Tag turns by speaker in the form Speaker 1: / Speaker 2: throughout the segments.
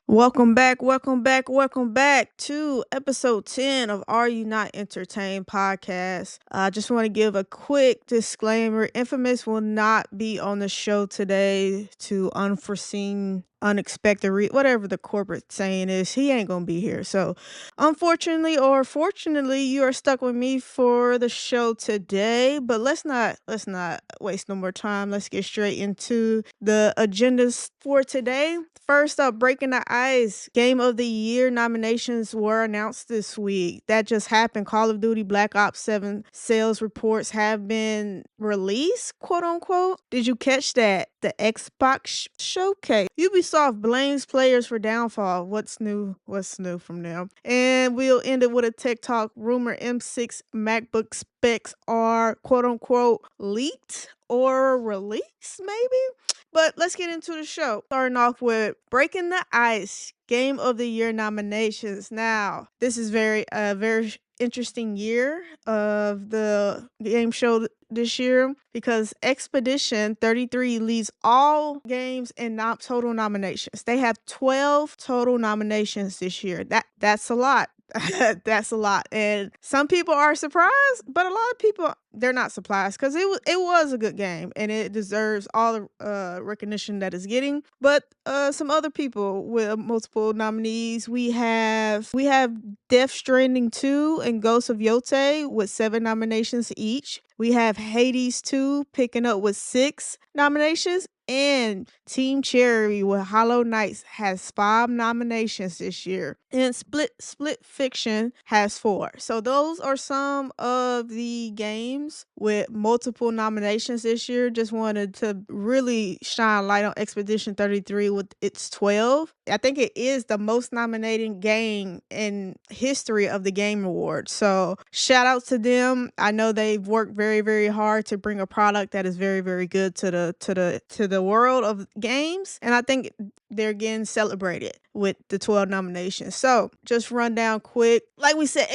Speaker 1: Welcome back to episode 10 of Are You Not Entertained podcast. I just want to give a quick disclaimer. Infamous will not be on the show today to unforeseen, unexpected, whatever the corporate saying is. He ain't gonna be here. So unfortunately or fortunately, you are stuck with me for the show today. But let's not waste no more time. Let's get straight into the agendas for today. First up, breaking the ice. Game of the Year nominations were announced this week. That just happened. Call of Duty Black Ops 7 sales reports have been released, quote unquote. Did you catch that? The Xbox showcase. Ubisoft blames players for downfall. What's new from them? And we'll end it with a tech talk. Rumor M6 MacBook specs are, quote unquote, leaked or released, maybe? But let's get into the show. Starting off with Breaking the Ice, Game of the Year nominations. Now, this is very interesting year of the game show this year because Expedition 33 leads all games in total nominations. They have 12 total nominations this year. That's a lot. That's a lot, and some people are surprised, but a lot of people, they're not surprised because it was a good game and it deserves all the recognition that it's getting. But some other people with multiple nominees, we have Death Stranding 2 and Ghost of Yotei with 7 nominations each. We have Hades 2 picking up with 6 nominations. And Team Cherry with Hollow Knight has 5 nominations this year. And Split Fiction has 4. So those are some of the games with multiple nominations this year. Just wanted to really shine light on Expedition 33 with its 12. I think it is the most nominated game in history of the Game Awards. So shout out to them. I know they've worked very, very hard to bring a product that is very, very good to the world of games, and I think they're getting celebrated with the 12 nominations. So just run down quick. Like we said,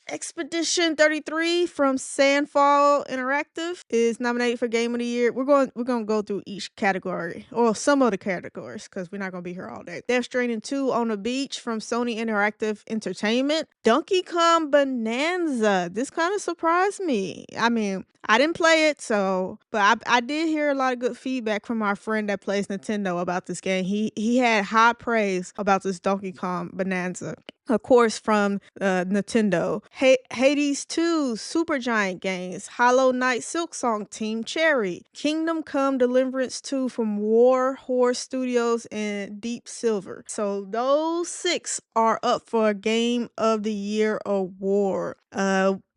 Speaker 1: Expedition 33 from Sandfall Interactive is nominated for Game of the Year. We're going to go through each category, or some of the categories, because we're not going to be here all day. Death Stranding 2 on the Beach from Sony Interactive Entertainment. Donkey Kong Bonanza. This kind of surprised me. I mean, I didn't play it, but I did hear a lot of good feedback from our friend that plays Nintendo about this game. He had high praise about this Donkey Kong Bonanza. Of course, from Nintendo. Hades 2, Supergiant Games, Hollow Knight, Silksong, Team Cherry, Kingdom Come Deliverance 2 from War Horse Studios, and Deep Silver. So those 6 are up for a Game of the Year award.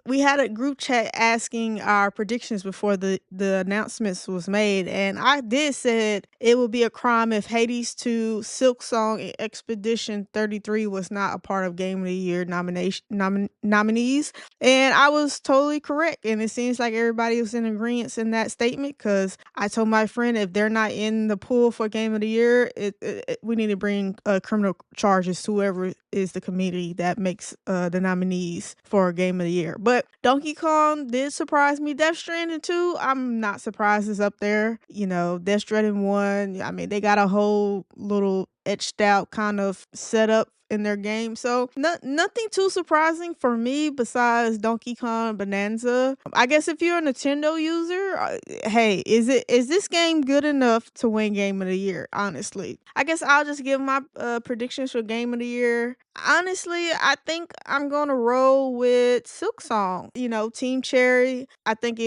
Speaker 1: We had a group chat asking our predictions before the announcements was made, and I did said it would be a crime if Hades 2, Silksong, and Expedition 33 was not a part of Game of the Year nominees, and I was totally correct, and it seems like everybody was in agreement in that statement, because I told my friend if they're not in the pool for Game of the Year, we need to bring criminal charges to whoever is the committee that makes the nominees for Game of the Year. But Donkey Kong did surprise me. Death Stranding 2, I'm not surprised it's up there. You know, Death Stranding 1, I mean, they got a whole little etched out kind of setup in their game. So nothing too surprising for me besides Donkey Kong Bonanza. I guess if you're a Nintendo user, hey, is this game good enough to win Game of the Year? Honestly, I guess I'll just give my predictions for Game of the Year. Honestly, I think I'm gonna roll with Silksong. You know, Team Cherry. I think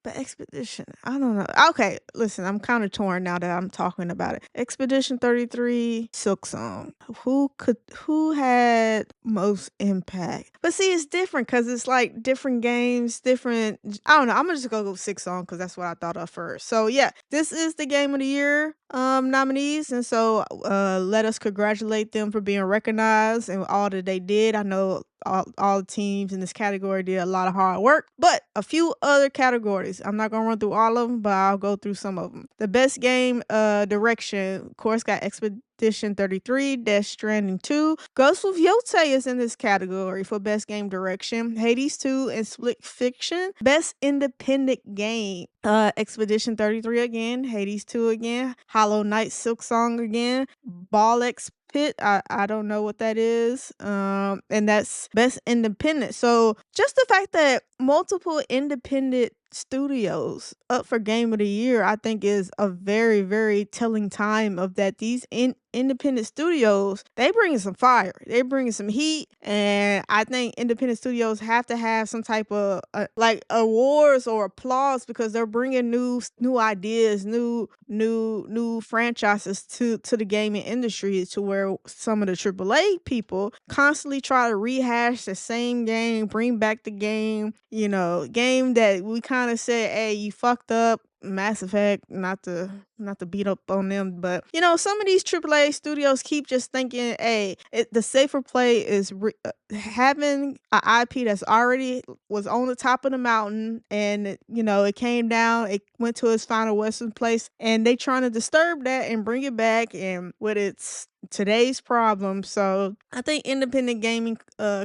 Speaker 1: but Expedition, I don't know. Okay, listen, I'm kind of torn now that I'm talking about it. Expedition 33, Silksong. Who had most impact? But see, it's different because it's like different games, different. I don't know. I'm gonna just go with Silksong because that's what I thought of first. So yeah, this is the Game of the Year nominees, and so let us congratulate them for being recognized and all that they did. I know all the teams in this category did a lot of hard work. But a few other categories. I'm not gonna run through all of them, but I'll go through some of them. The best game direction, of course, got Expedition 33, Death Stranding 2. Ghost of Yotei is in this category for best game direction. Hades 2 and Split Fiction. Best independent game. Expedition 33 again, Hades 2 again, Hollow Knight Silk Song again, Ball X Pit. I don't know what that is. And that's best independent. So just the fact that multiple independent studios up for game of the year, I think is a very, very telling time of that these independent studios, they bringing some fire, they bringing some heat, and I think independent studios have to have some type of like awards or applause because they're bringing new ideas, new franchises to the gaming industry, to where some of the AAA people constantly try to rehash the same game, bring back the game, game that we kind of said, hey, you fucked up. Mass Effect, not to beat up on them, but some of these AAA studios keep just thinking, hey, the safer play is having an IP that's already was on the top of the mountain, and it came down, it went to its final resting place, and they trying to disturb that and bring it back, and with its today's problem. So I think independent gaming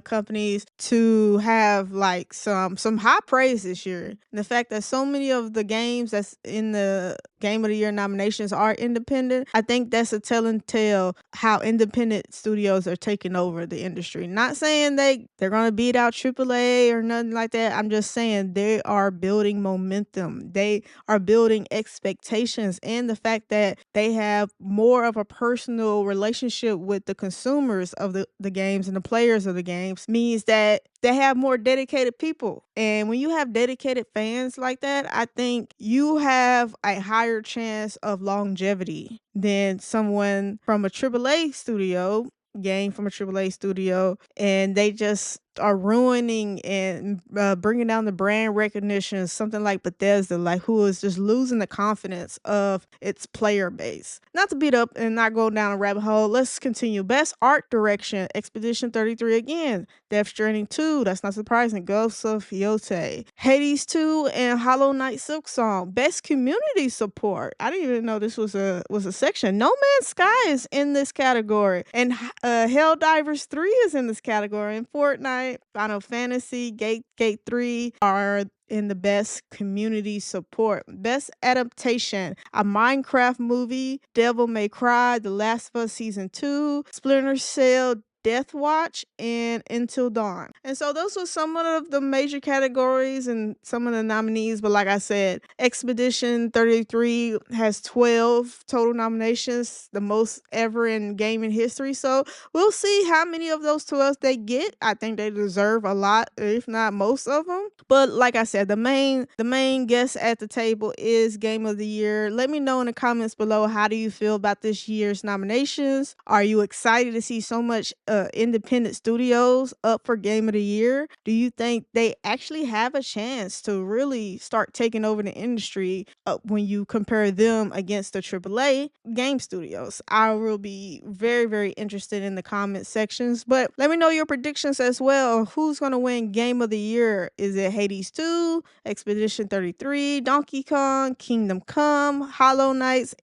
Speaker 1: companies to have like some high praise this year. And the fact that so many of the games that's in the Game of the Year nominations are independent, I think that's a telling tale how independent studios are taking over the industry. Not saying they're gonna beat out AAA or nothing like that. I'm just saying they are building momentum. They are building expectations, and the fact that they have more of a personal relationship with the consumers of the games and the players of the games means that they have more dedicated people. And when you have dedicated fans like that, I think you have a higher chance of longevity than someone from a AAA studio, game from a AAA studio, and they just are ruining and bringing down the brand recognition. Something like Bethesda, like, who is just losing the confidence of its player base. Not to beat up and not go down a rabbit hole, let's continue. Best art direction, Expedition 33 again, Death Stranding 2, that's not surprising, Ghosts of Yotei, Hades 2, and Hollow Knight Silk Song. Best community support, I didn't even know this was a section. No Man's Sky is in this category, and Helldivers 3 is in this category, and Fortnite, Final Fantasy, Gate 3 are in the best community support. Best adaptation, a Minecraft movie, Devil May Cry, The Last of Us Season 2, Splinter Cell, Death Watch, and Until Dawn. And so those were some of the major categories and some of the nominees. But like I said, Expedition 33 has 12 total nominations, the most ever in gaming history. So we'll see how many of those 12 they get. I think they deserve a lot, if not most of them. But like I said, the main guest at the table is Game of the Year. Let me know in the comments below, how do you feel about this year's nominations? Are you excited to see so much independent studios up for Game of the Year? Do you think they actually have a chance to really start taking over the industry when you compare them against the AAA game studios? I will be very, very interested in the comment sections, but let me know your predictions as well. Who's going to win Game of the Year? Is it Hades 2, Expedition 33, Donkey Kong, Kingdom Come, Hollow Knights,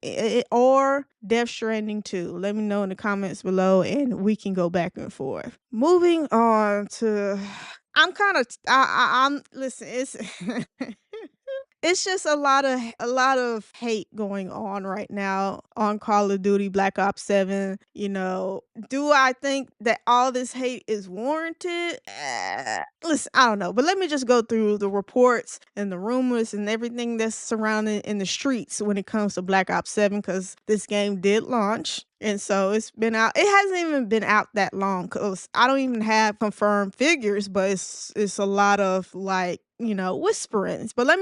Speaker 1: or Death Stranding 2? Let me know in the comments below and we can go back and forth. Moving on to, I'm listen, it's it's just a lot of hate going on right now on Call of Duty Black Ops 7. Do I think that all this hate is warranted? Listen, I don't know, but let me just go through the reports and the rumors and everything that's surrounding in the streets when it comes to Black Ops 7, because this game did launch. And so it's been out. It hasn't even been out that long, because I don't even have confirmed figures, but it's a lot of like, whisperings. But let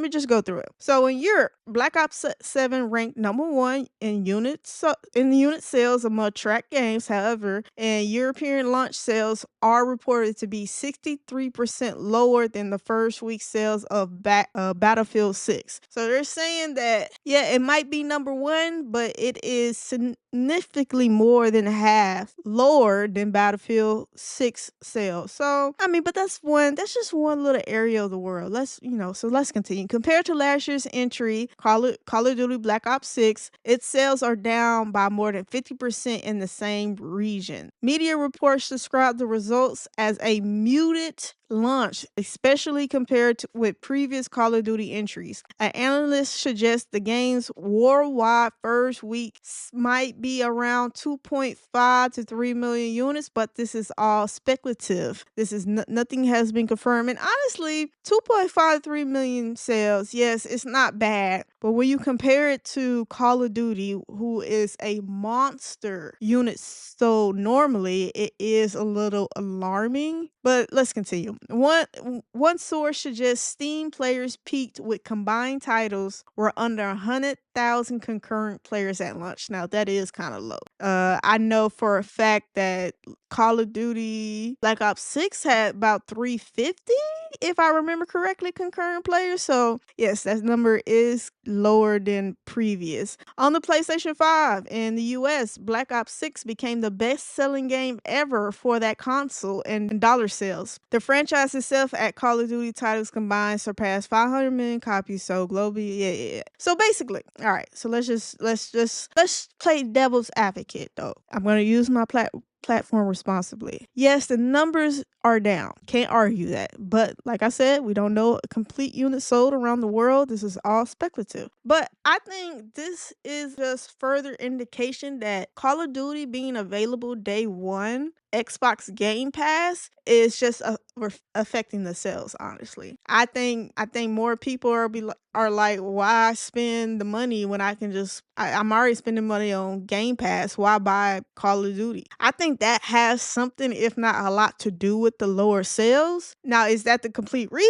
Speaker 1: me just go through it. So in Europe, Black Ops 7 ranked number 1 in unit sales among tracked games. However, in European launch sales are reported to be 63% lower than the first week sales of Battlefield 6. So they're saying that, yeah, it might be number 1, but it is significantly more than half lower than Battlefield 6 sales. So, I mean, but that's just one little area of the world. So let's continue. Compared to last year's entry, Call of Duty Black Ops 6, its sales are down by more than 50% in the same region. Media reports describe the results as a muted launch, especially compared with previous Call of Duty entries. An analyst suggests the game's worldwide first week might be around 2.5 to 3 million units, but this is all speculative. This is nothing has been confirmed. And honestly, 2.5 to 3 million sales, yes, it's not bad. But when you compare it to Call of Duty, who is a monster unit sold normally, it is a little alarming. But let's continue. One source suggests Steam players peaked with combined titles were under 100,000 concurrent players at launch. Now that is kind of low. I know for a fact that Call of Duty Black Ops 6 had about 350, if I remember correctly, concurrent players. So yes, that number is lower than previous. On the PlayStation 5 in the US, Black Ops 6 became the best-selling game ever for that console in dollar sales. The franchise itself at Call of Duty titles combined surpassed 500 million copies sold globally. Yeah. So basically, all right. So let's play devil's advocate though. I'm gonna use my platform responsibly. Yes, the numbers are down. Can't argue that. But like I said, we don't know a complete unit sold around the world. This is all speculative. But I think this is just further indication that Call of Duty being available day one, Xbox Game Pass, is just affecting the sales, honestly. I think more people are like, why spend the money when I'm already spending money on Game Pass. Why buy Call of Duty? I think that has something, if not a lot, to do with the lower sales. Now, is that the complete reason?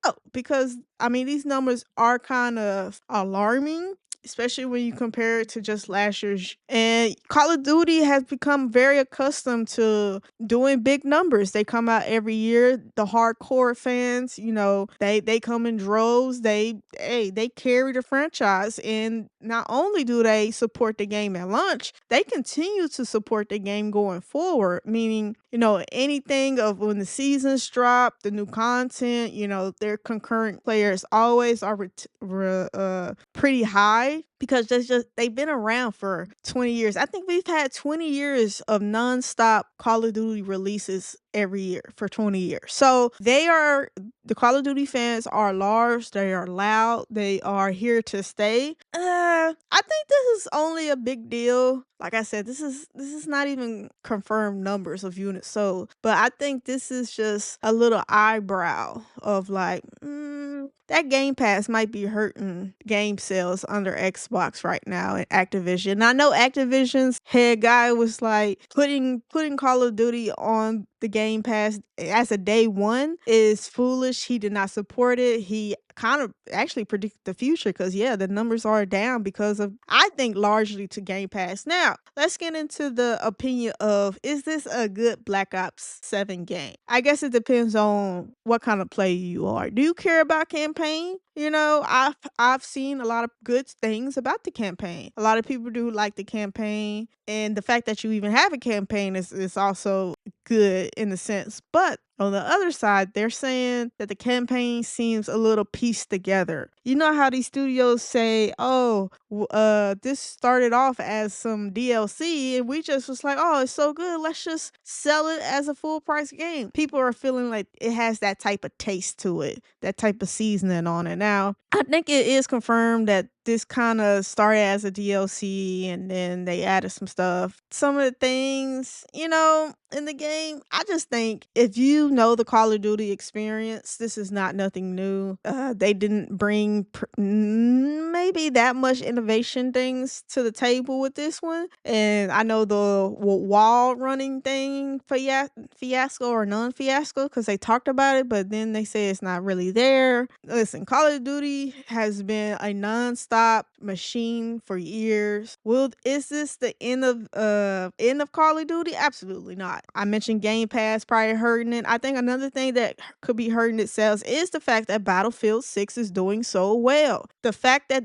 Speaker 1: Oh, because I mean, these numbers are kind of alarming, especially when you compare it to just last year's. And Call of Duty has become very accustomed to doing big numbers. They come out every year. The hardcore fans, they come in droves. They carry the franchise, and not only do they support the game at launch, they continue to support the game going forward. Meaning, anything of when the seasons drop, the new content, their concurrent players always are pretty high, because they've been around for 20 years. I think we've had 20 years of nonstop Call of Duty releases every year for 20 years. So the Call of Duty fans are large, they are loud, they are here to stay. I think this is only a big deal. Like I said, this is not even confirmed numbers of units sold, but I think this is just a little eyebrow of like, that Game Pass might be hurting game sales under Xbox right now and Activision. And I know Activision's head guy was like, putting Call of Duty on the Game Pass as a day one is foolish. He did not support it. He kind of actually predicted the future, because the numbers are down because of, I think, largely to Game Pass. Now let's get into the opinion of, is this a good Black Ops 7 game? I guess it depends on what kind of player you are. Do you care about campaign? I've seen a lot of good things about the campaign. A lot of people do like the campaign, and the fact that you even have a campaign is also good in a sense. But on the other side, they're saying that the campaign seems a little pieced together. You know how these studios say, this started off as some DLC, and we just was like, oh, it's so good, let's just sell it as a full price game. People are feeling like it has that type of taste to it, that type of seasoning on it. Now, I think it is confirmed that this kind of started as a DLC, and then they added some stuff. Some of the things, in the game, I just think if you know the Call of Duty experience, this is not nothing new. They didn't bring maybe that much innovation things to the table with this one. And I know the wall running thing fiasco or non-fiasco, because they talked about it, but then they say it's not really there. Listen, Call of Duty has been a non-stop non-stop machine for years. Is this the end of Call of Duty? Absolutely not. I mentioned Game Pass probably hurting it. I think another thing that could be hurting itself is the fact that Battlefield 6 is doing so well. The fact that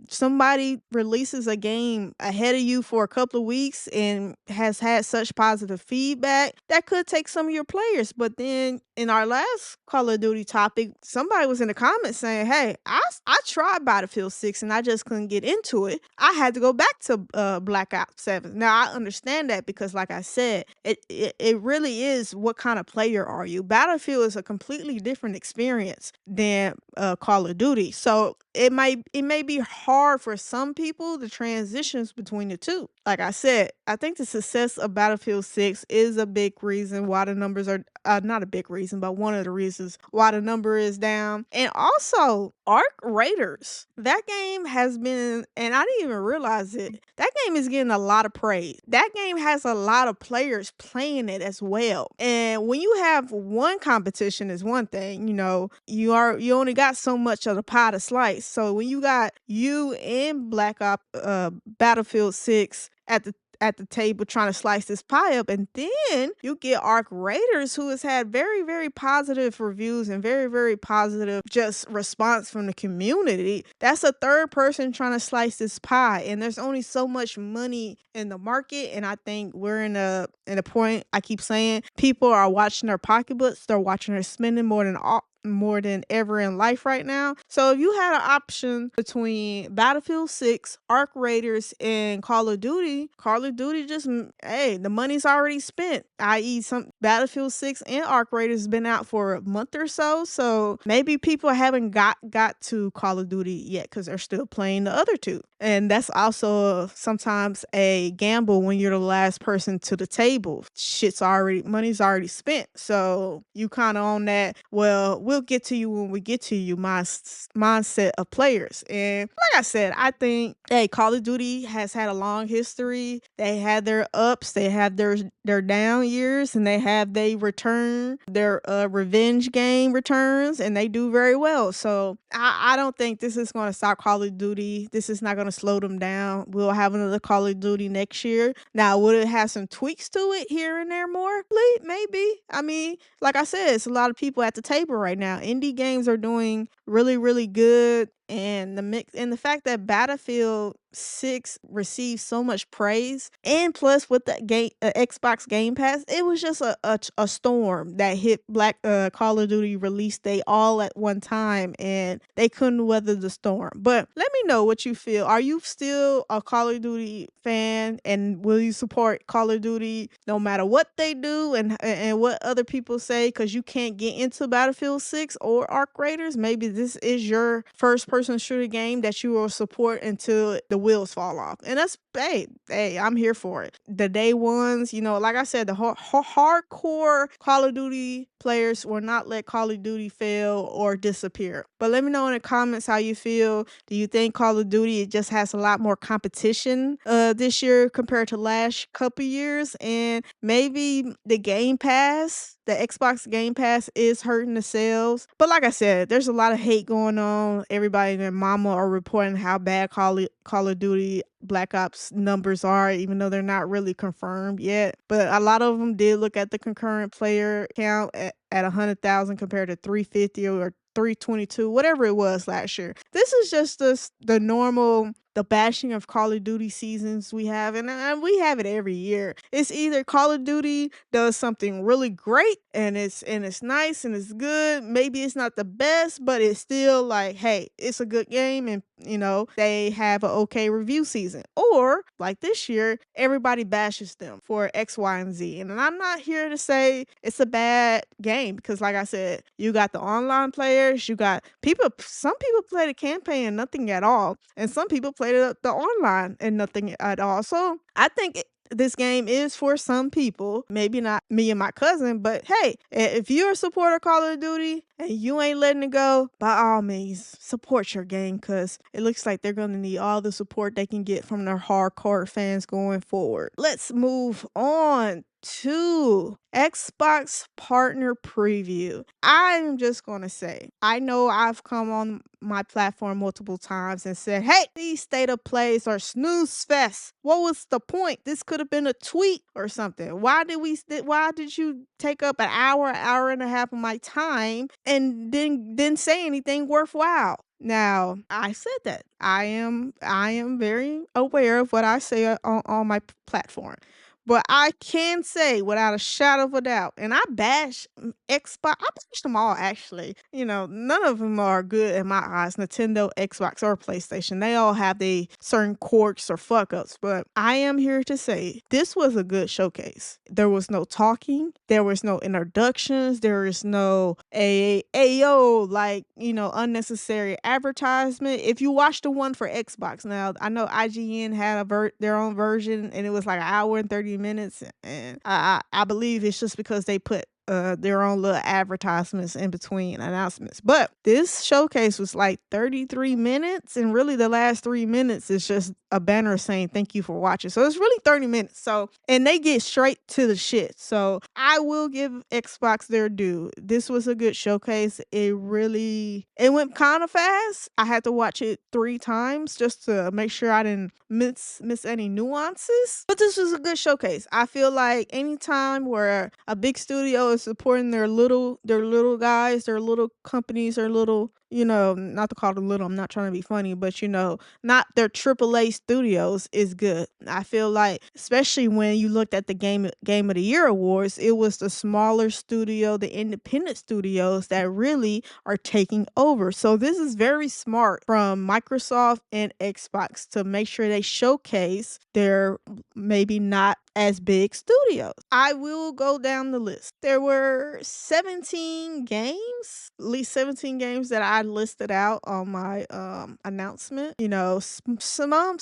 Speaker 1: somebody releases a game ahead of you for a couple of weeks and has had such positive feedback, that could take some of your players. But then in our last Call of Duty topic, somebody was in the comments saying, hey, I tried Battlefield 6 and I just couldn't get into it. I had to go back to Black Ops 7. Now, I understand that because, like I said, it really is what kind of player are you. Battlefield is a completely different experience than Call of Duty. So it may be hard for some people to transitions between the two. Like I said, I think the success of Battlefield 6 is a big reason why the numbers are not a big reason, but one of the reasons why the number is down. And also, Arc Raiders. That game has been, and I didn't even realize it, that game is getting a lot of praise. That game has a lot of players playing it as well. And when you have one competition is one thing, you only got so much of the pie to slice. So when you got you and Battlefield 6 at the table trying to slice this pie up, and then you get Arc Raiders, who has had very, very positive reviews and very, very positive just response from the community. That's a third person trying to slice this pie, and there's only so much money in the market. And I think we're in a point, I keep saying, people are watching their pocketbooks, they're watching their spending more than ever in life right now. So if you had an option between Battlefield 6, Arc Raiders, and Call of Duty just, the money's already spent. I.e. some Battlefield 6 and Arc Raiders has been out for a month or so. So maybe people haven't got to Call of Duty yet because they're still playing the other two. And that's also sometimes a gamble when you're the last person to the table. Money's already spent. So you kind of on that, well, we'll get to you when we get to you mindset of players. And like I said, I think, Call of Duty has had a long history. They had their ups, they have their down years, and they return their revenge game returns, and they do very well. So I don't think this is going to stop Call of Duty. This is not going to slow them down. We'll have another Call of Duty next year. Now, would it have some tweaks to it here and there more? Maybe. I mean, like I said, it's a lot of people at the table right now. Indie games are doing really, really good. And the fact that Battlefield 6 received so much praise, and plus with the Xbox Game Pass, it was just a storm that hit Call of Duty release day all at one time, and they couldn't weather the storm. But let me know what you feel. Are you still a Call of Duty fan, and will you support Call of Duty no matter what they do and what other people say? Because you can't get into Battlefield 6 or Arc Raiders. Maybe this is your first person shooter game that you will support until the wheels fall off. And that's, hey, I'm here for it. The day ones, like I said, the hardcore Call of Duty players will not let Call of Duty fail or disappear. But let me know in the comments how you feel. Do you think Call of Duty just has a lot more competition this year compared to last couple years? And maybe the Xbox Game Pass is hurting the sales. But like I said, there's a lot of hate going on. Everybody and their mama are reporting how bad Call of Duty Black Ops numbers are, even though they're not really confirmed yet. But a lot of them did look at the concurrent player count at 100,000 compared to 350 or 322, whatever it was last year. This is just the normal, the bashing of Call of Duty seasons we have, and we have it every year. It's either Call of Duty does something really great and it's nice and it's good. Maybe it's not the best, but it's still like, hey, it's a good game, and they have an okay review season. Or like this year, everybody bashes them for X, Y, and Z. And I'm not here to say it's a bad game, because like I said, you got the online players, you got some people play the campaign and nothing at all, and some people play the online and nothing at all. So I think this game is for some people, maybe not me and my cousin, but hey, if you're a supporter of Call of Duty and you ain't letting it go, by all means, support your game because it looks like they're going to need all the support they can get from their hardcore fans going forward. Let's move on to Xbox partner preview. I'm just going to say, I know I've come on my platform multiple times and said, hey, these state of plays are snooze fest. What was the point? This could have been a tweet or something. Why did you take up an hour and a half of my time and didn't say anything worthwhile? Now, I said that. I am very aware of what I say on my platform. But I can say without a shadow of a doubt, and I bash Xbox. I bash them all actually. None of them are good in my eyes. Nintendo, Xbox, or PlayStation. They all have the certain quirks or fuck ups. But I am here to say this was a good showcase. There was no talking. There was no introductions. There is no AO unnecessary advertisement. If you watch the one for Xbox, now I know IGN had their own version and it was like an hour and 30 minutes, and I believe it's just because they put their own little advertisements in between announcements. But this showcase was like 33 minutes, and really the last 3 minutes is just a banner saying thank you for watching. So it's really 30 minutes. And they get straight to the shit. So I will give Xbox their due. This was a good showcase. It went kind of fast. I had to watch it 3 times just to make sure I didn't miss any nuances. But this was a good showcase. I feel like anytime where a big studio is supporting their little guys, their little companies, their little, not to call them little, I'm not trying to be funny, but not their AAA studios is good. I feel like, especially when you looked at the Game of the Year awards, it was the smaller studio, the independent studios that really are taking over. So this is very smart from Microsoft and Xbox to make sure they showcase their maybe not as big studios. I will go down the list. There were 17 games, at least 17 games that I listed out on my announcement. Some of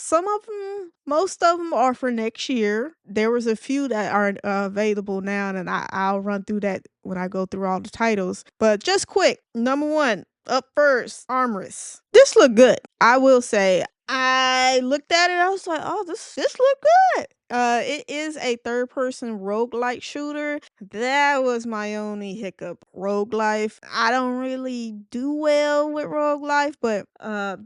Speaker 1: them, most of them are for next year. There was a few that are available now, and I'll run through that when I go through all the titles. But just quick, number 1, up first, Armorous. This looked good. I will say, I looked at it, I was like, oh, this look good. It is a third-person roguelike shooter. That was my only hiccup. Roguelike. I don't really do well with roguelike, but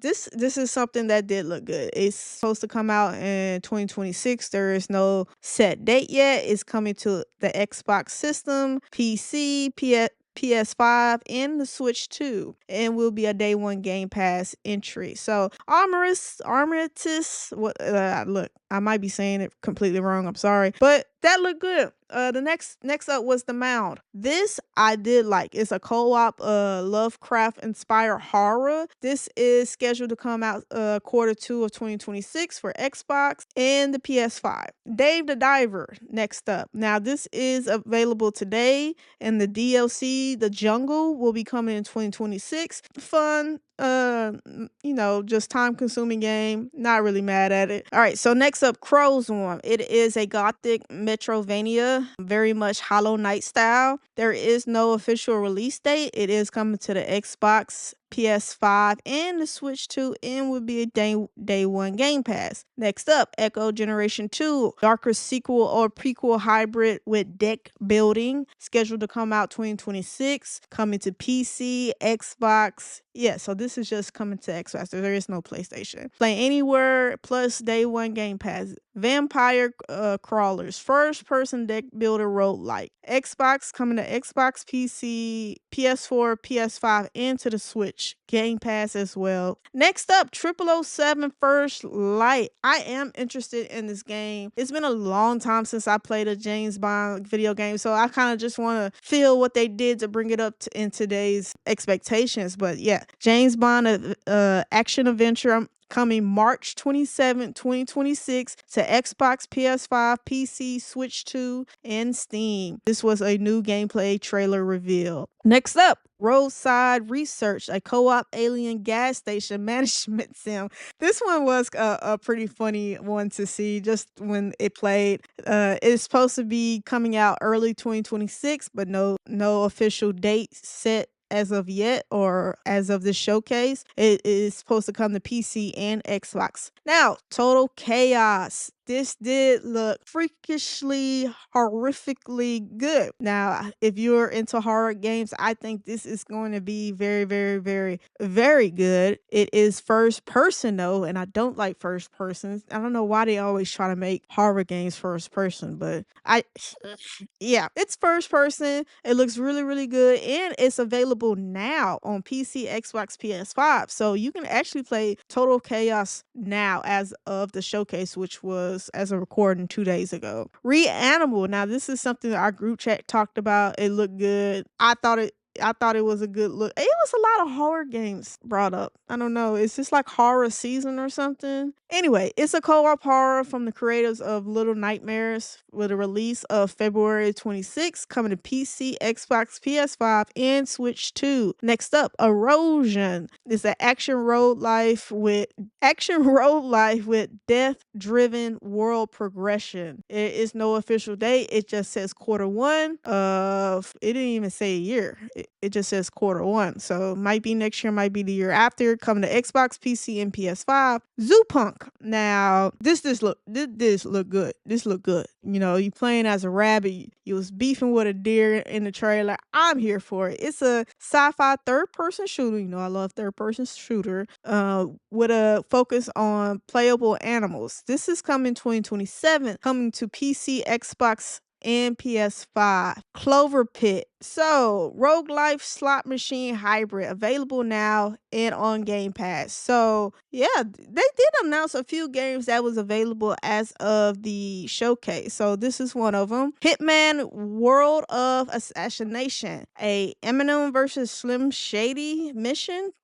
Speaker 1: this is something that did look good. It's supposed to come out in 2026. There is no set date yet. It's coming to the Xbox system, PC, PS5, and the Switch 2, and will be a day 1 Game Pass entry. So Armoritus, look, I might be saying it completely wrong, I'm sorry, but that looked good. The next up was The Mound. This I did like. It's a co-op Lovecraft inspired horror. This is scheduled to come out Q2 of 2026 for Xbox and the PS5. Dave the Diver, next up. Now this is available today, and the DLC, The Jungle, will be coming in 2026. Fun, just time-consuming game. Not really mad at it. All right, so next up, Crow's One. It is a gothic Metrovania, very much Hollow Knight style. There is no official release date. It is coming to the Xbox, PS5, and the Switch 2, and will be a day 1 Game Pass. Next up, Echo Generation 2, darker sequel or prequel hybrid with deck building, scheduled to come out 2026, coming to PC, Xbox. Yeah, so this is just coming to Xbox. There is no PlayStation. Play anywhere plus day 1 Game Pass. Vampire Crawlers, first person deck builder roguelike. Xbox, coming to Xbox, PC, PS4, PS5, and to the Switch. Game Pass as well. Next up, 007 First Light. I am interested in this game. It's been a long time since I played a James Bond video game, so I kind of just want to feel what they did to bring it up in today's expectations. But yeah, James Bond action adventure. Coming March 27, 2026 to Xbox, PS5, PC, Switch 2, and Steam. This was a new gameplay trailer reveal. Next up, Roadside Research, a co-op alien gas station management sim. This one was a pretty funny one to see just when it played. It's supposed to be coming out early 2026, but no official date set as of yet, or as of this showcase. It is supposed to come to PC and Xbox. Now, Total Chaos. This did look freakishly, horrifically good. Now, if you're into horror games, I think this is going to be very, very, very, very good. It is first person though, and I don't like first persons. I don't know why they always try to make horror games first person, but yeah, it's first person. It looks really, really good, and it's available now on PC, Xbox, PS5. So you can actually play Total Chaos now as of the showcase, which was as a recording 2 days ago. Reanimal. Now, this is something that our group chat talked about. It looked good. I thought it was a good look. It was a lot of horror games brought up. I don't know. It's just like horror season or something. Anyway, it's a co-op horror from the creators of Little Nightmares with a release of February 26th, coming to PC, Xbox, PS5, and Switch 2. Next up, Erosion. It's an action road life with death-driven world progression. It is no official date. It just says quarter 1 of. It didn't even say a year. It just says quarter 1. So might be next year, might be the year after. Coming to Xbox, PC, and PS5. Zoo Punk. Now this look good. This look good. You know, you playing as a rabbit. You was beefing with a deer in the trailer. I'm here for it. It's a sci-fi third-person shooter. You know, I love third-person shooter. With a focus on playable animals. This is coming 2027, coming to PC, Xbox, and PS5. Clover Pit. So, roguelike slot machine hybrid available now and on Game Pass. So, yeah, they did announce a few games that was available as of the showcase. So, this is one of them. Hitman World of Assassination, a Eminem versus Slim Shady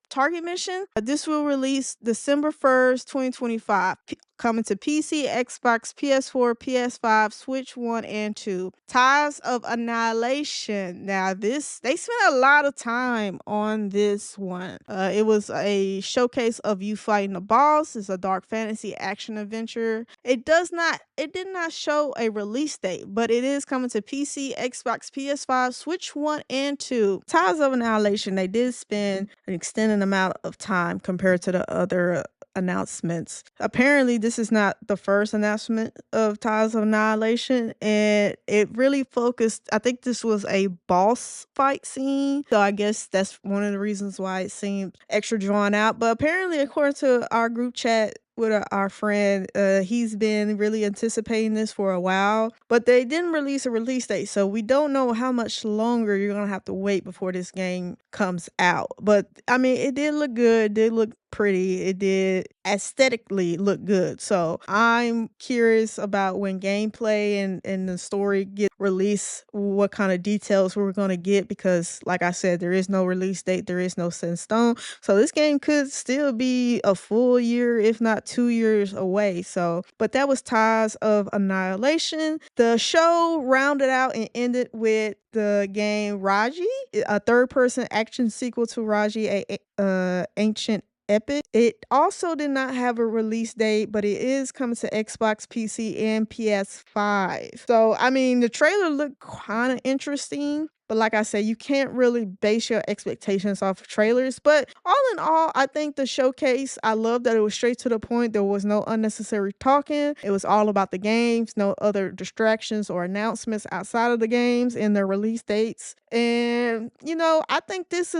Speaker 1: target mission. This will release December 1st, 2025. Coming to PC, Xbox, PS4, PS5, Switch 1 and 2. Ties of Annihilation. Now, they spent a lot of time on this one. It was a showcase of you fighting a boss. It's a dark fantasy action adventure. It did not show a release date, but it is coming to PC, Xbox, PS5, Switch 1 and 2. Ties of Annihilation, they did spend an extended amount of time compared to the other announcements. Apparently, this is not the first announcement of Ties of Annihilation, and it really focused. I think this was a boss fight scene, so I guess that's one of the reasons why it seemed extra drawn out. But apparently, according to our group chat with our friend, he's been really anticipating this for a while, but they didn't release a release date, so we don't know how much longer you're gonna have to wait before this game comes out. But I mean, it did look good, it did look pretty, it did aesthetically look good. So I'm curious about when gameplay and the story get released, what kind of details we're gonna get, because like I said, there is no release date, there is no set in stone. So this game could still be a full year, if not 2 years away. So, but that was Ties of Annihilation. The show rounded out and ended with the game Raji, a third-person action sequel to Raji, a ancient epic. It also did not have a release date, but it is coming to Xbox, PC, and PS5. So, I mean, the trailer looked kind of interesting. But like I said, you can't really base your expectations off of trailers. But all in all, I think the showcase, I love that it was straight to the point. There was no unnecessary talking. It was all about the games, no other distractions or announcements outside of the games and their release dates. And you know, I think this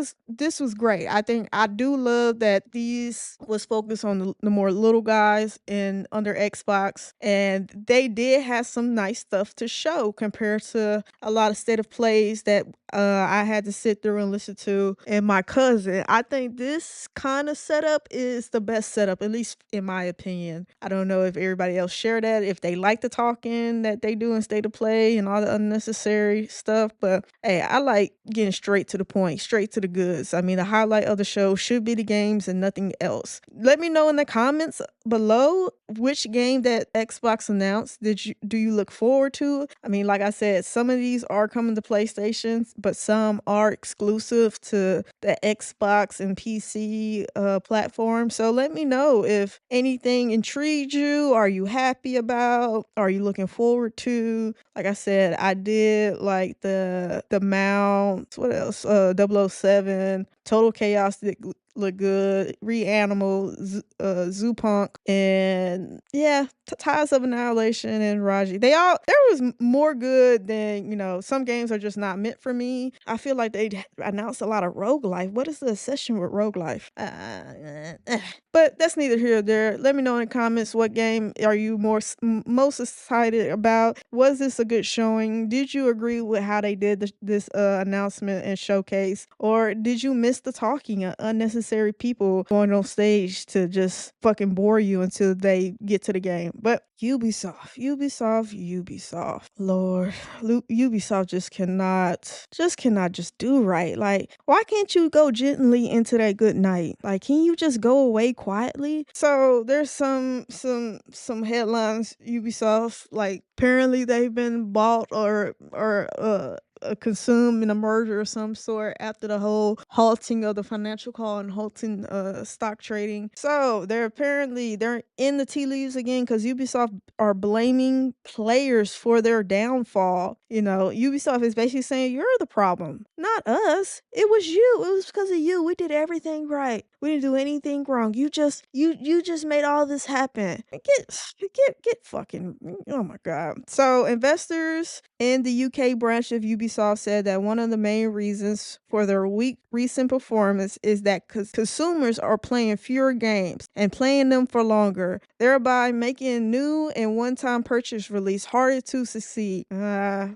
Speaker 1: was great. I do love that these was focused on the more little guys in under Xbox, and they did have some nice stuff to show compared to a lot of state of plays that I had to sit through and listen to. And my cousin, I think this kind of setup is the best setup, at least in my opinion. I don't know if everybody else share that, if they like the talking that they do in state of play and all the unnecessary stuff. But hey, I like getting straight to the point, straight to the goods. I mean, the highlight of the show should be the games and nothing else. Let me know in the comments below which game that Xbox announced do you look forward to. I mean, like I said, some of these are coming to PlayStation, but some are exclusive to the Xbox and PC platform. So let me know if anything intrigued you. Are you happy about? Are you looking forward to? Like I said, I did like the map Unbound. What else? 007. Total Chaos did look good. Reanimal, Zoo Punk, and yeah, Ties of Annihilation and Raji. There was more good than, some games are just not meant for me. I feel like they announced a lot of roguelife. What is the obsession with roguelife? But that's neither here nor there. Let me know in the comments, what game are you most excited about? Was this a good showing? Did you agree with how they did this announcement and showcase? Or did you miss the talking of unnecessary people going on stage to just fucking bore you until they get to the game? But Ubisoft. Lord, Ubisoft just cannot just do right. Like, why can't you go gently into that good night? Like, can you just go away quietly? So there's some headlines. Ubisoft, like, apparently they've been bought or consumed in a merger of some sort after the whole halting of the financial call and halting stock trading. So they're in the tea leaves again, because Ubisoft are blaming players for their downfall. Ubisoft is basically saying, you're the problem, not us. It was you. It was because of you. We did everything right. We didn't do anything wrong. You just made all this happen. Get fucking, oh my god. So investors in the UK branch of Ubisoft said that one of the main reasons for their weak recent performance is that consumers are playing fewer games and playing them for longer, thereby making new and one-time purchase release harder to succeed. Hollow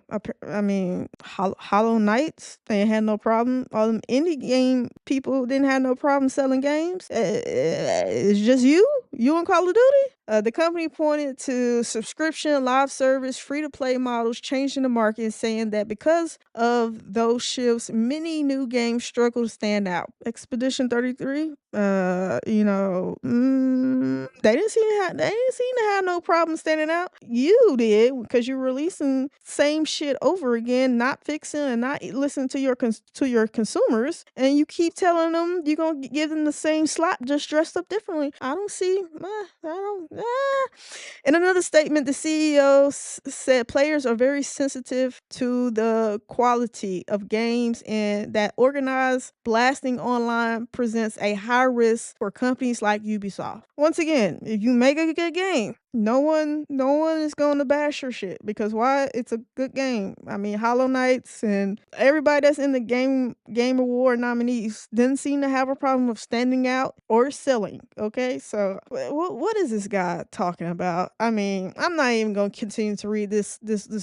Speaker 1: Knights, they had no problem. All them indie game people didn't have no problem selling games. It's just you and Call of Duty. The company pointed to subscription, live service, free-to-play models changing the market, saying that because of those shifts, many new games struggle to stand out. Expedition 33, they didn't seem to have no problem standing out. You did, because you're releasing same shit over again, not fixing and not listening to your consumers, and you keep telling them you're gonna give them the same slap, just dressed up differently. I don't see. In another statement, the CEO said players are very sensitive to the quality of games and that organized blasting online presents a high risk for companies like Ubisoft. Once again, if you make a good game, no one is going to bash your shit, because why? It's a good game. I mean, Hollow Knights and everybody that's in the Game Award nominees didn't seem to have a problem of standing out or selling. Okay, so what is this guy talking about? I mean, I'm not even gonna continue to read this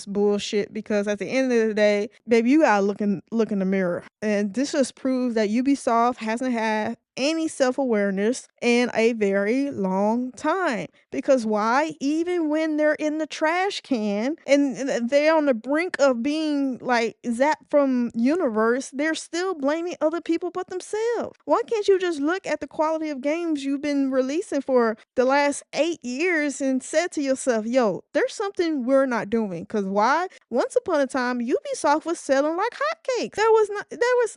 Speaker 1: bullshit, because at the end of the day, baby, you gotta look in the mirror, and this just proves that Ubisoft hasn't had any self-awareness in a very long time. Because why? Even when they're in the trash can and they're on the brink of being like zapped from universe, they're still blaming other people but themselves. Why can't you just look at the quality of games you've been releasing for the last 8 years and said to yourself, yo, there's something we're not doing? Because why? Once upon a time, Ubisoft was selling like hotcakes. There was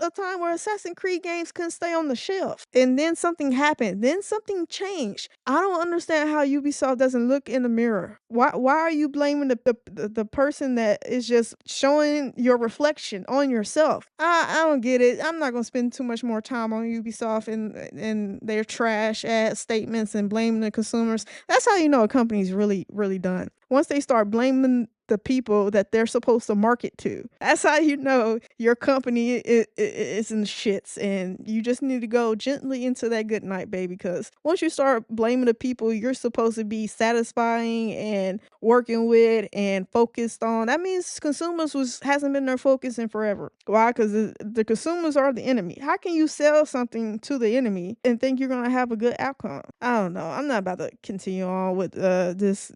Speaker 1: a time where Assassin's Creed games couldn't stay on the shelf. And then something happened. Then something changed. I don't understand how Ubisoft doesn't look in the mirror. Why are you blaming the person that is just showing your reflection on yourself? I don't get it. I'm not gonna spend too much more time on Ubisoft and their trash ass statements and blaming the consumers. That's how you know a company's really, really done. Once they start blaming the people that they're supposed to market to, that's how you know your company is in the shits, and you just need to go gently into that good night, baby. Because once you start blaming the people you're supposed to be satisfying and working with and focused on, that means consumers hasn't been their focus in forever. Why? Because the consumers are the enemy. How can you sell something to the enemy and think you're gonna have a good outcome? I don't know. I'm not about to continue on with this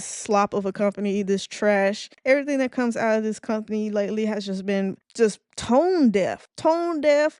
Speaker 1: slop of a company, this trash. Everything that comes out of this company lately has just been tone deaf,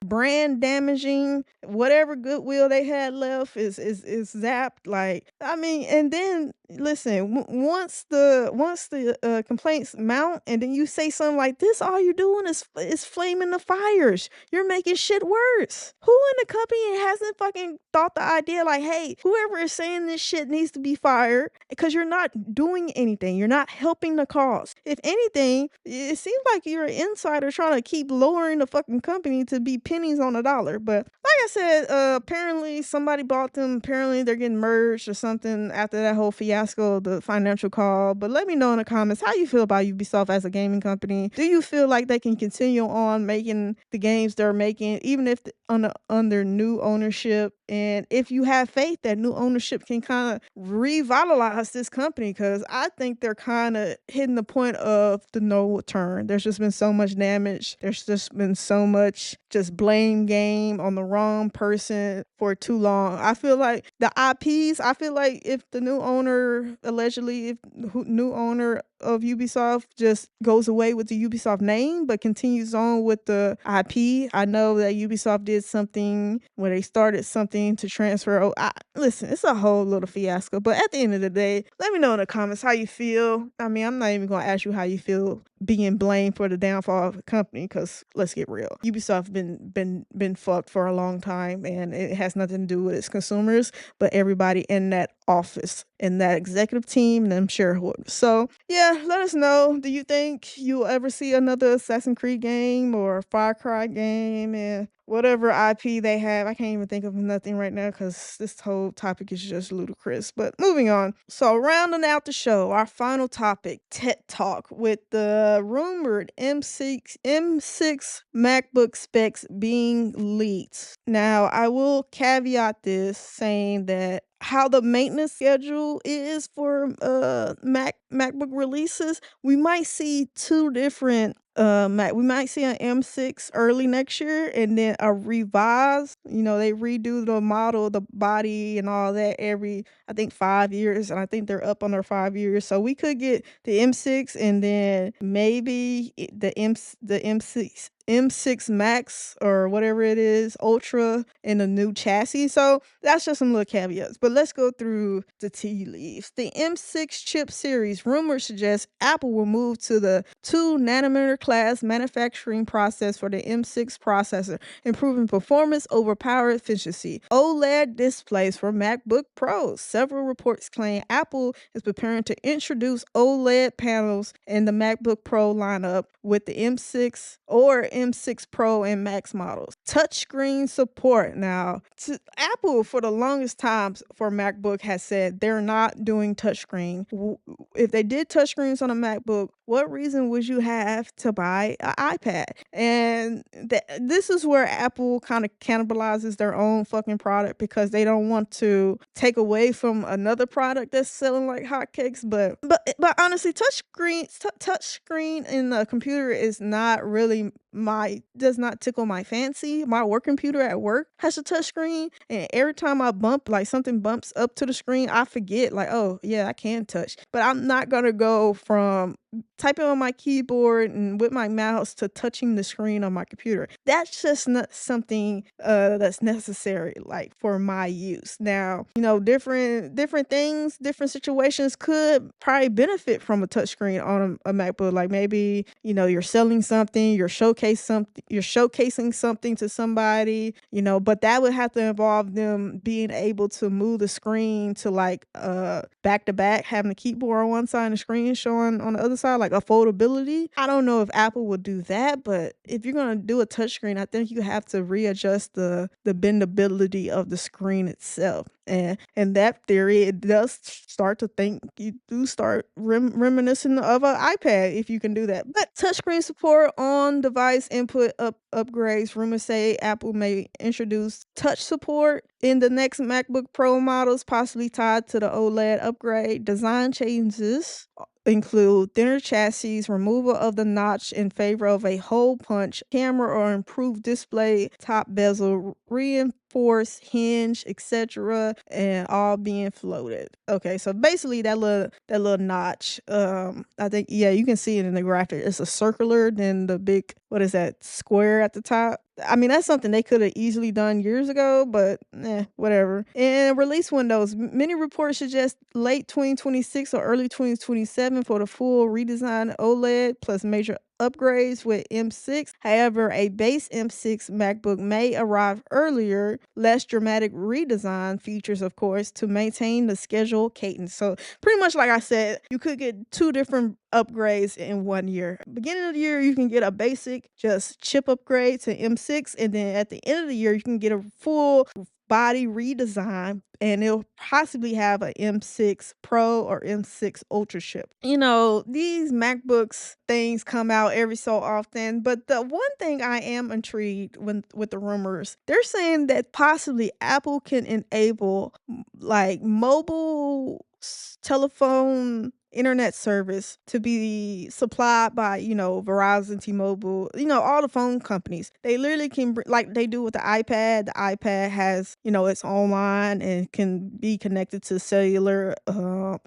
Speaker 1: brand damaging. Whatever goodwill they had left is zapped. Like, I mean, and then listen, once the complaints mount, and then you say something like this, all you're doing is flaming the fires. You're making shit worse. Who in the company hasn't fucking thought the idea like, hey, whoever is saying this shit needs to be fired, because you're not doing anything. You're not helping the cause. If anything, it seems like you're an insider trying to keep lowering the fucking company to be pennies on a dollar. But like I said, apparently somebody bought them. Apparently they're getting merged or something after that whole fiasco of the financial call. But let me know in the comments how you feel about Ubisoft as a gaming company. Do you feel like they can continue on making the games they're making, even if under new ownership? And if you have faith that new ownership can kind of revitalize this company, because I think they're kind of hitting the point of the no return. There's just been so much damage. There's just been so much just blame game on the wrong person for too long. I feel like the IPs, I feel like if the new owner, allegedly, if new owner of Ubisoft just goes away with the Ubisoft name but continues on with the IP. I know that Ubisoft did something where they started something to transfer. Listen, it's a whole little fiasco. But at the end of the day, let me know in the comments how you feel. I mean, I'm not even going to ask you how you feel being blamed for the downfall of the company, because let's get real. Ubisoft been fucked for a long time, and it has nothing to do with its consumers, but everybody in that office, in that executive team, and them shareholders. So yeah, let us know. Do you think you'll ever see another Assassin's Creed game or Far Cry game and whatever IP they have? I can't even think of nothing right now because this whole topic is just ludicrous. But moving on. So rounding out the show, our final topic, TED Talk with the rumored M6 MacBook specs being leaked. Now, I will caveat this saying that how the maintenance schedule is for MacBook releases, we might see two different we might see an M6 early next year and then a revised. They redo the model, the body and all that every, I think, 5 years, and I think they're up on their 5 years. So we could get the M6 and then maybe the M6 Max or whatever it is, Ultra, in a new chassis. So that's just some little caveats. But let's go through the tea leaves. The M6 chip series, rumors suggest Apple will move to the 2 nanometer class manufacturing process for the M6 processor, improving performance over power efficiency. OLED displays for MacBook Pros. Several reports claim Apple is preparing to introduce OLED panels in the MacBook Pro lineup with the M6 or M6 Pro and Max models. Touchscreen support. Now, Apple for the longest time for MacBook has said they're not doing touchscreen. If they did touchscreens on a MacBook, what reason would you have to buy an iPad? And this is where Apple kind of cannibalizes their own fucking product, because they don't want to take away from another product that's selling like hotcakes. But honestly, touchscreen in a computer is not really does not tickle my fancy. My work computer at work has a touch screen, and every time I bump, like something bumps up to the screen, I forget, like, oh yeah, I can touch. But I'm not gonna go from typing on my keyboard and with my mouse to touching the screen on my computer. That's just not something that's necessary, like, for my use. Now, different things, different situations could probably benefit from a touchscreen on a MacBook. Like maybe, you're selling something, you're showcasing something to somebody, but that would have to involve them being able to move the screen to like back to back, having the keyboard on one side and the screen showing on the other side, like a foldability. I don't know if Apple would do that, but if you're gonna do a touchscreen, I think you have to readjust the bendability of the screen itself. And in that theory, it does start to think you do start reminiscent of an iPad if you can do that. But touchscreen support on device input upgrades. Rumors say Apple may introduce touch support in the next MacBook Pro models, possibly tied to the OLED upgrade. Design changes include thinner chassis, removal of the notch in favor of a hole punch camera, or improved display, top bezel, reinforced hinge, etc., and all being floated. Okay, so basically that little notch, I think, yeah, you can see it in the graphic. It's a circular, then the big, what is that, square at the top. I mean, that's something they could have easily done years ago, but whatever. And release windows. Many reports suggest late 2026 or early 2027 for the full redesigned OLED, plus major upgrades with M6. However, a base M6 MacBook may arrive earlier, less dramatic redesign features, of course, to maintain the schedule cadence. So pretty much like I said, you could get two different upgrades in 1 year. Beginning of the year, you can get a basic just chip upgrade to M6, and then at the end of the year, you can get a full body redesign, and it'll possibly have a M6 Pro or M6 Ultra chip. You know, these MacBooks things come out every so often, but the one thing I am intrigued with the rumors, they're saying that possibly Apple can enable like mobile telephone internet service to be supplied by, Verizon, T-Mobile, all the phone companies. They literally can, like they do with the iPad. The iPad has, its online and can be connected to cellular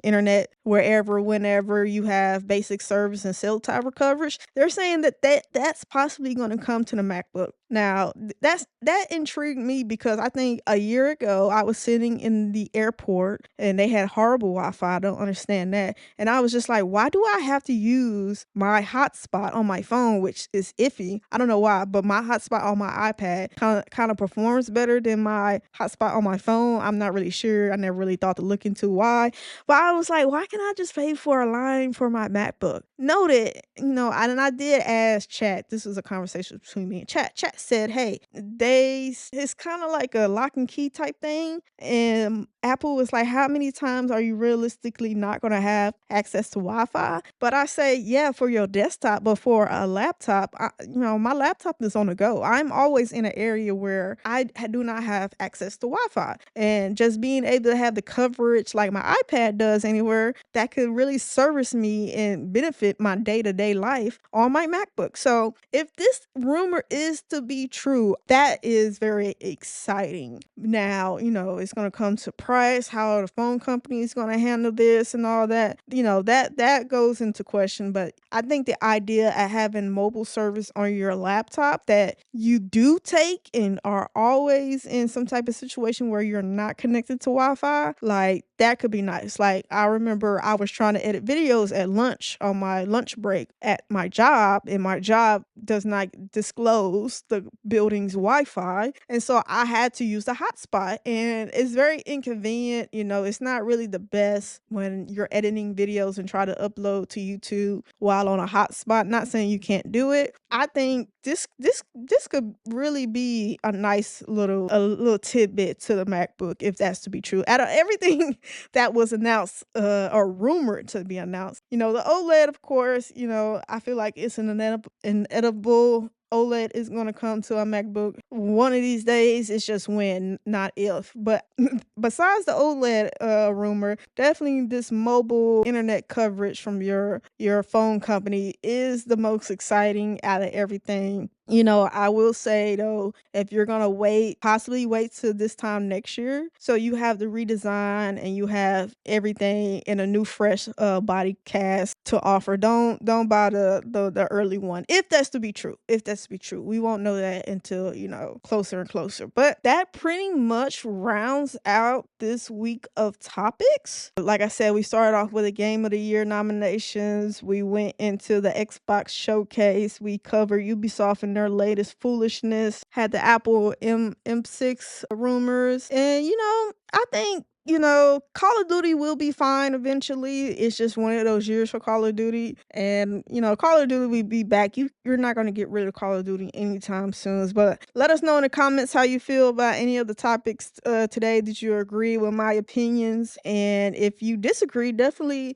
Speaker 1: internet wherever, whenever you have basic service and cell tower coverage. They're saying that's possibly going to come to the MacBook. Now, that intrigued me because I think a year ago I was sitting in the airport and they had horrible Wi-Fi. I don't understand that. And I was just like, why do I have to use my hotspot on my phone, which is iffy? I don't know why, but my hotspot on my iPad kind of performs better than my hotspot on my phone. I'm not really sure. I never really thought to look into why. But I was like, why can't I just pay for a line for my MacBook? Noted, and I did ask Chat. This was a conversation between me and Chat. Chat said, hey, it's kind of like a lock and key type thing. And Apple was like, how many times are you realistically not going to have access to Wi-Fi? But I say, yeah, for your desktop, but for a laptop, my laptop is on the go. I'm always in an area where I do not have access to Wi-Fi. And just being able to have the coverage like my iPad does anywhere, that could really service me and benefit my day-to-day life on my MacBook. So if this rumor is to be true, that is very exciting. Now, it's going to come to price, how the phone company is going to handle this and all that. That goes into question, but I think the idea of having mobile service on your laptop that you do take and are always in some type of situation where you're not connected to Wi-Fi, like that could be nice. Like I remember I was trying to edit videos at lunch on my lunch break at my job, and my job does not disclose the building's Wi-Fi, and so I had to use the hotspot, and it's very inconvenient. It's not really the best when you're editing videos and try to upload to YouTube while on a hotspot. Not saying you can't do it. I think this could really be a little tidbit to the MacBook if that's to be true. Out of everything that was announced or rumored to be announced, the OLED, of course, I feel like it's an inedible OLED is going to come to a MacBook one of these days. It's just when, not if. But besides the OLED rumor, definitely this mobile internet coverage from your phone company is the most exciting out of everything. I will say though, if you're gonna possibly wait till this time next year, so you have the redesign and you have everything in a new fresh body cast to offer. Don't buy the early one. If that's to be true. If that's to be true. We won't know that until, closer and closer. But that pretty much rounds out this week of topics. Like I said, we started off with a Game of the Year nominations. We went into the Xbox showcase. We covered Ubisoft and their latest foolishness, had the Apple M6 rumors, and I think Call of Duty will be fine eventually. It's just one of those years for Call of Duty. And, Call of Duty will be back. You're not going to get rid of Call of Duty anytime soon. But let us know in the comments how you feel about any of the topics today. Did you agree with my opinions? And if you disagree, definitely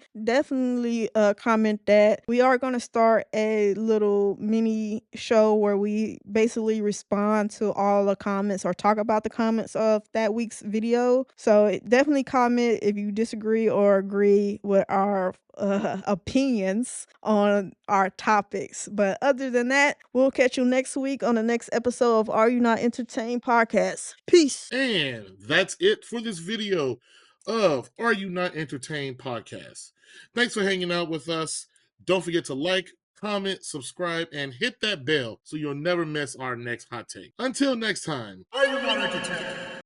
Speaker 1: comment that. We are going to start a little mini show where we basically respond to all the comments or talk about the comments of that week's video. So definitely comment if you disagree or agree with our opinions on our topics. But other than that, we'll catch you next week on the next episode of Are You Not Entertained podcast. Peace.
Speaker 2: And that's it for this video of Are You Not Entertained podcast. Thanks for hanging out with us. Don't forget to like, comment, subscribe, and hit that bell so you'll never miss our next hot take. Until next time, Are You Not Entertained?